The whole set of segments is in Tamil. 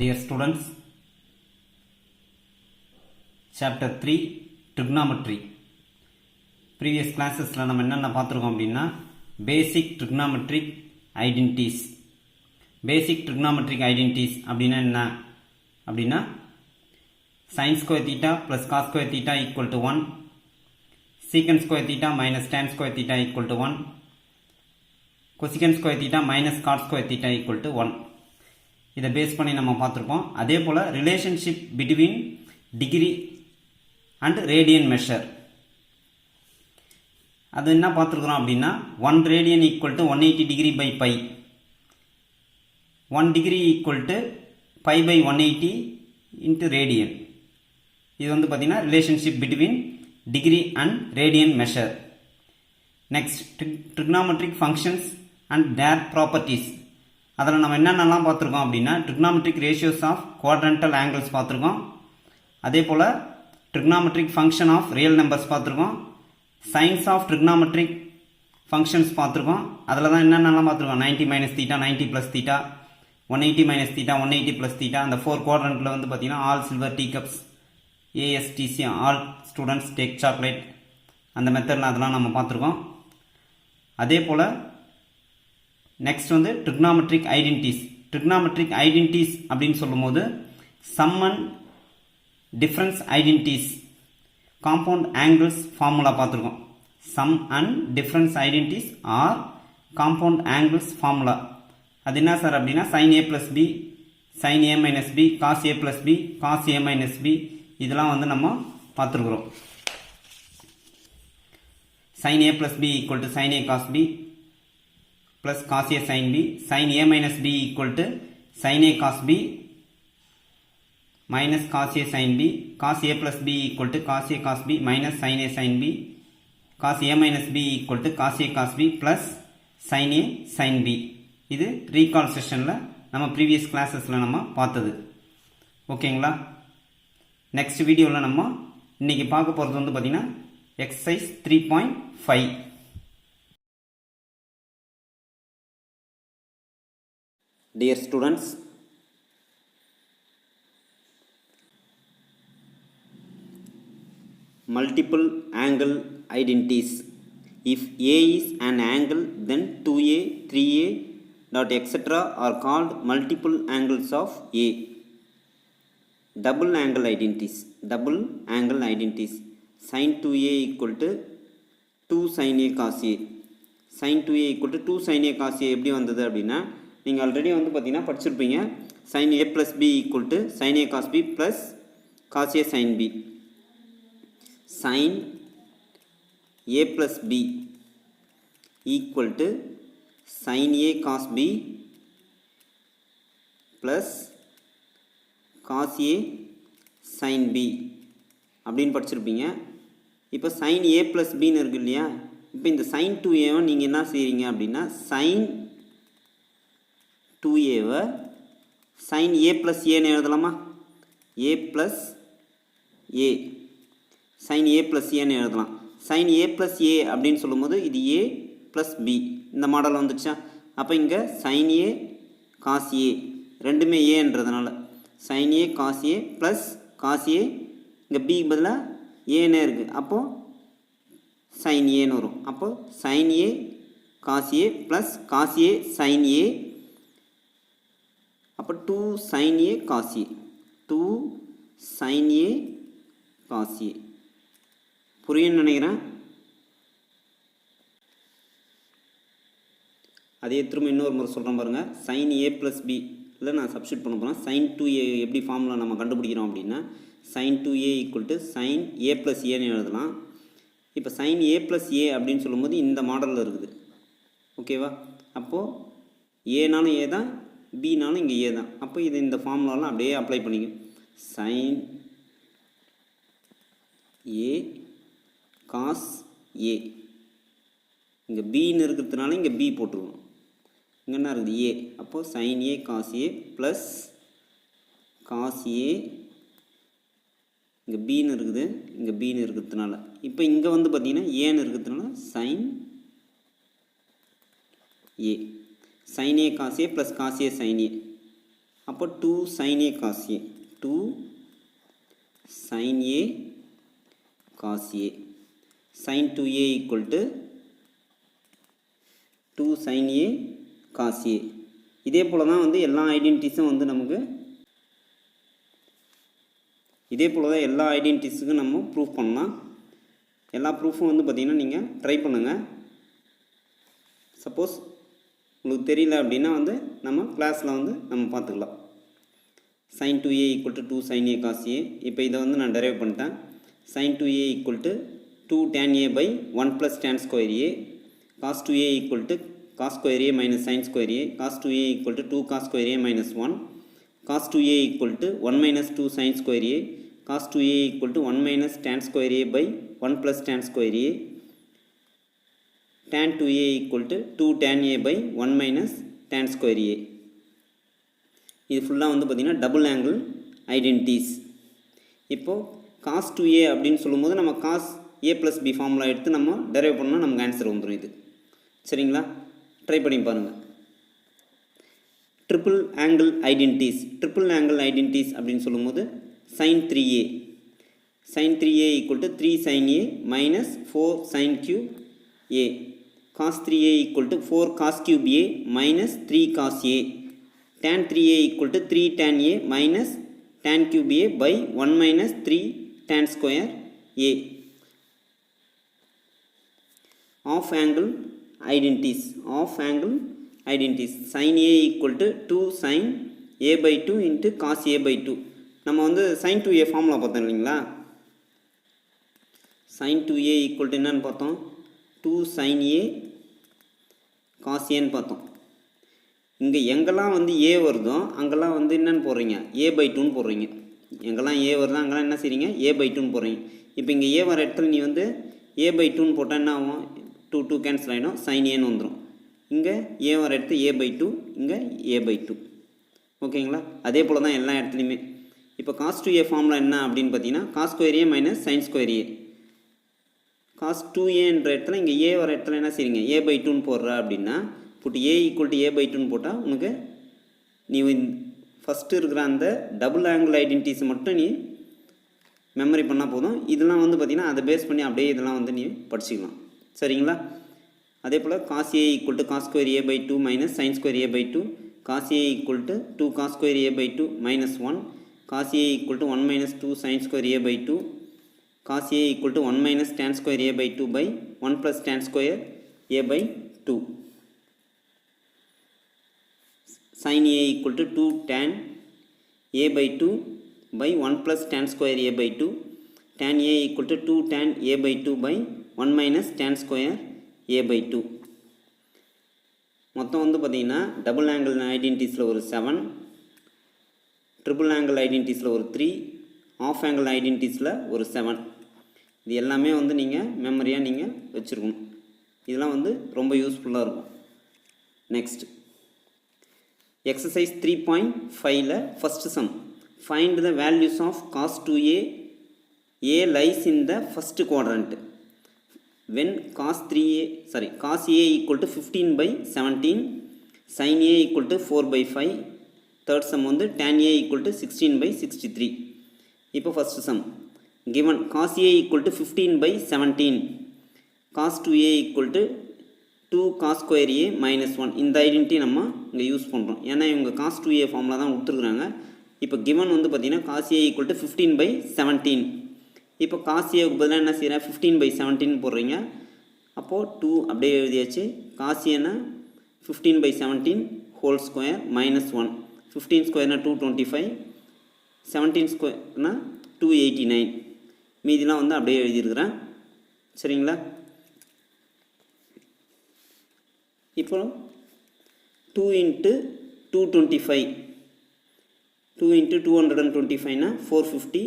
Dear students, Chapter 3 Trigonometry. Previous classes நம்ம என்னென்ன பார்த்துருக்கோம் அப்படின்னா Basic Trigonometric Identities. Basic Trigonometric Identities அப்படின்னா என்ன அப்படின்னா sin square theta plus cos square theta equal to 1, secant square theta minus tan square theta equal to 1, cosecant square theta minus cot square theta equal to 1. இதை பேஸ் பண்ணி நம்ம பார்த்துருப்போம். அதே போல் relationship between degree and radian measure அது என்ன பார்த்துருக்குறோம் அப்படின்னா 1 radian equal to 180 degree by pi, 1 degree equal to pi by 180 into radian. இது வந்து பார்த்திங்கன்னா relationship between degree and radian measure. Next trigonometric functions and their properties. அதில் நம்ம என்னென்னலாம் பார்த்துருக்கோம் அப்படின்னா trigonometric ratios of quadrantal angles பார்த்துருக்கோம். அதே போல் trigonometric function of real numbers பார்த்துருக்கோம். சைன்ஸ் ஆஃப் ட்ரிக்னாமெட்ரிக் ஃபங்க்ஷன்ஸ் பார்த்துருக்கோம். அதில் தான் என்னென்னலாம் பார்த்துருக்கோம் 90 minus theta, 90 plus theta, 180 minus theta, 180 plus theta. அந்த 4 குவாட்ரண்ட்டில் வந்து பார்த்திங்கன்னா all silver tea cups, ASTC all students take chocolate, அந்த மெத்தடில் அதெல்லாம் நம்ம பார்த்துருக்கோம். அதே போல் நெக்ஸ்ட் வந்து ட்ரிக்னாமெட்ரிக் ஐடென்டிஸ். ட்ரிக்னாமெட்ரிக் ஐடென்டிஸ் அப்படின்னு சொல்லும்போது sum and difference identities, compound angles formula பார்த்துருக்கோம். Sum and difference identities or compound angles formula. அது என்ன சார் அப்படின்னா sin a plus b, sin a minus b, cos a plus b, cos a minus b, இதெல்லாம் வந்து நம்ம பார்த்துருக்குறோம். sin a plus b equal to sin a cos b plus cos a sin b, sin a minus b equal to sin a cos b minus cos a sin b, cos a plus b equal to cos a cos b minus sin a sin b, cos a minus b equal to cos a cos b plus sin a sin b. இது ரீகால் செஷனில் நம்ம ப்ரீவியஸ் கிளாஸஸில் நம்ம பார்த்தது. ஓகேங்களா? நெக்ஸ்ட் வீடியோவில் நம்ம இன்றைக்கி பார்க்க போகிறது வந்து பார்த்திங்கன்னா exercise 3.5. Dear students, multiple angle identities. If A is an angle, then 2A, 3A dot etc. are called multiple angles of A. Double angle identities. Double angle identities. Sin 2A equal to 2 sin A cos A. Sin 2A equal to 2 sin A cos A எப்படி வந்தது அப்படின்னா நீங்கள் ஆல்ரெடி வந்து பார்த்தீங்கன்னா படிச்சிருப்பீங்க. sin a plus b equal to sin a cos b plus cos a sin b. sin a plus b equal to sin a cos b plus cos a sin b அப்படின்னு படிச்சிருப்பீங்க. இப்போ sin a plus bன்னு இருக்கு இல்லையா? இப்போ இந்த sin 2a நீங்கள் என்ன செய்கிறீங்க அப்படின்னா sin 2a sin a plus a எழுதலாமா? a plus a sin a plus a எழுதலாம். sin a plus a அப்படின்னு சொல்லும்போது இது a plus b இந்த மாடல் வந்துச்சா? அப்போ இங்கே sin a cos a ரெண்டுமே ஏன்றதுனால sin a cos a plus cos a, இங்கே b பதிலாக ஏன்னே இருக்குது, அப்போது sin aன்னு வரும். அப்போது sin a cos a plus cos a sin a, அப்போ 2 sin a cos a, 2 sin a cos a. புரியும்னு நினைக்கிறேன். அதே திரும்ப இன்னொரு முறை சொல்கிறேன் பாருங்கள். sin a plus b இல்லை நான் சப்ஸ்டியூட் பண்ண போகிறேன். sin 2a எப்படி ஃபார்முலா நம்ம கண்டுபிடிக்கிறோம் அப்படின்னா sin 2a equal to sin a plus aன்னு எழுதலாம். இப்போ sin a plus a அப்படின்னு சொல்லும்போது இந்த மாடலில் இருக்குது. ஓகேவா? அப்போது ஏனாலும் ஏ தான், பினாலும் இங்கே ஏ தான். அப்போ இது இந்த ஃபார்முலாலாம் அப்படியே அப்ளை பண்ணிக்க. sin a cos a, இங்கே பின்னு இருக்கிறதுனால இங்கே பி போட்டுருவோம். இங்கே என்ன இருக்குது ஏ. அப்போது sin a cos a plus cos a, இங்கே பின்னு இருக்குது, இங்கே பின்னு இருக்கிறதுனால. இப்போ இங்கே வந்து பார்த்திங்கன்னா ஏன்னு இருக்கிறதுனால sin a, sin a cos a plus cos a sin a அப்போ 2 sin A cos A, 2 sin A cos A, sin 2A equal to 2 sin A cos A. இதே போல் தான் வந்து எல்லா ஐடென்டிஸும் வந்து நமக்கு இதே போல் தான் எல்லா ஐடென்டிஸுக்கும் நம்ம ப்ரூஃப் பண்ணலாம். எல்லா ப்ரூஃபும் வந்து பார்த்திங்கன்னா நீங்கள் ட்ரை பண்ணுங்கள். சப்போஸ் உங்களுக்கு தெரியல அப்படின்னா வந்து நம்ம கிளாஸில் வந்து நம்ம பார்த்துக்கலாம். sin 2A equal to 2 sin A cos A. இப்போ இதை வந்து நான் டெரைவ் பண்ணிட்டேன். sin 2A equal to 2 tan A by 1 plus tan square A, cos 2A equal to cos square A minus sin square A, cos 2A equal to 2 cos square A minus 1, cos 2A equal to 1 minus 2 sin square A, cos 2A equal to 1 minus tan square A by 1 plus tan square A, tan 2A equal to 2 tan A by 1 minus tan square A. இது ஃபுல்லாக வந்து பார்த்திங்கன்னா டபுள் ஆங்கிள் ஐடென்டிஸ். இப்போது cos 2A அப்படின்னு சொல்லும்போது நம்ம cos A plus B formula எடுத்து நம்ம டெரைவ் பண்ணால் நமக்கு ஆன்சர் வந்துடும். இது சரிங்களா? ட்ரை பண்ணி பாருங்கள். Triple angle identities. Triple angle identities அப்படின்னு சொல்லும்போது sin 3A, sin 3A equal to 3 sin A minus 4 sin cube A, cos 3A equal to 4 cos cube A minus 3 cos A, tan 3A equal to 3 tan A minus tan cube A by 1 minus 3 tan square A. Off angle identities. Off angle identities. Sin A equal to 2 sin A by 2 into cos A by 2. நம்ம வந்து sin 2A ஃபார்முலா பார்த்தோம் இல்லைங்களா? sin 2A equal to என்னன்னு பார்த்தோம்? 2 sin A cos Aன்னு பார்த்தோம். இங்கே எங்கெல்லாம் வந்து A வருதோ அங்கெல்லாம் வந்து என்னென்னு போடுறீங்க? A by 2ன்னு போடுறீங்க. எங்கெல்லாம் A வருதோ அங்கெல்லாம் என்ன செய்றீங்க? A by 2ன்னு போடுறீங்க. இப்போ இங்கே A வர இடத்துல நீ வந்து A by 2ன்னு போட்டால் என்ன ஆகும்? 2 கேன்சல் ஆகிடும், sin Aன்னு வந்துடும். இங்கே A வர இடத்துல A by 2, இங்கே A by 2. ஓகேங்களா? அதே போல் தான் எல்லா இடத்துலையுமே. இப்போ cos 2A ஃபார்முலா என்ன அப்படின்னு பார்த்தீங்கன்னா cos square A minus sin square A. cos 2Aன்ற இடத்துல இங்கே A வர இடத்துல என்ன செய்றீங்க? A by 2ன்னு போடுற அப்படின்னா புட்டு A equal to A by 2ன்னு போட்டால் உனக்கு நீ ஃபஸ்ட்டு இருக்கிற அந்த டபுள் ஆங்கிள் ஐடென்டிட்டிஸ் மட்டும் நீ மெமரி பண்ணால் போதும். இதெல்லாம் வந்து பார்த்திங்கன்னா அதை பேஸ் பண்ணி அப்படியே இதெல்லாம் வந்து நீ படிச்சுக்கலாம். சரிங்களா? அதே போல் cos A equal to cos square A by 2 minus sin square A by 2, cos A equal to 2 cos square A by 2 minus 1, cos A equal to 1 minus 2 sin square A by 2, cos A equal to 1 minus tan square A by 2 by 1 plus tan square A by 2. Sin A equal to 2 tan A by 2 by 1 plus tan square A by 2, tan A equal to 2 tan A by 2 by 1 minus tan square A by 2. மொத்தம் வந்து பார்த்திங்கன்னா டபுள் ஆங்கிள் ஐடென்டிஸில் ஒரு 7, ட்ரிபிள் ஆங்கிள் ஐடென்டிஸில் ஒரு 3, ஆஃப் ஆங்கிள் ஐடென்டிஸில் ஒரு 7. இது எல்லாமே வந்து நீங்கள் மெமரியாக நீங்கள் வச்சுருக்கணும். இதெல்லாம் வந்து ரொம்ப யூஸ்ஃபுல்லாக இருக்கும். நெக்ஸ்ட் எக்ஸசைஸ் 3.5ல first sum. Find the values of cos 2A. A lies in the first quadrant when cos A equal to 15 by 17, sin A equal to 4 by 5. Third sum வந்து tan A equal to 16 by 63. இப்போ first some given cos A equal to 15 by 17, cos 2A equal to 2 cos square A minus 1. இந்த ஐடென்டிட்டி நம்ம இங்கே யூஸ் பண்ணுறோம். ஏன்னா இவங்க cos 2A ஃபார்முலா தான் கொடுத்துருக்குறாங்க. இப்போ given வந்து பார்த்திங்கன்னா cos A equal to 15 by 17. இப்போ cos Aவுக்கு பதிலாக என்ன செய்கிறேன்? 15 by 17 போடுறீங்க. அப்போது 2 அப்படியே எழுதியாச்சு. cos Aனா 15 by 17 whole square minus 1. 15 ஸ்கொயர்னா 225, 17 ஸ்கொயர்னா 289. மீதிலாம் வந்து அப்படியே எழுதியிருக்கிறேன். சரிங்களா? இப்போ 2 into 225, 2 into 225னா 450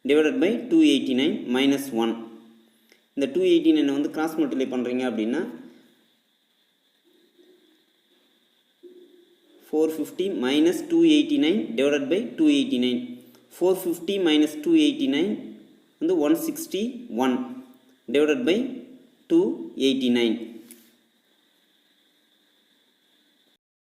divided by 289 minus 1. இந்த 289 வந்து கிராஸ் மல்டிப்ளை பண்ணுறீங்க அப்படின்னா 450 minus 289 divided by 289. 450 minus 289 வந்து 161 divided by 289.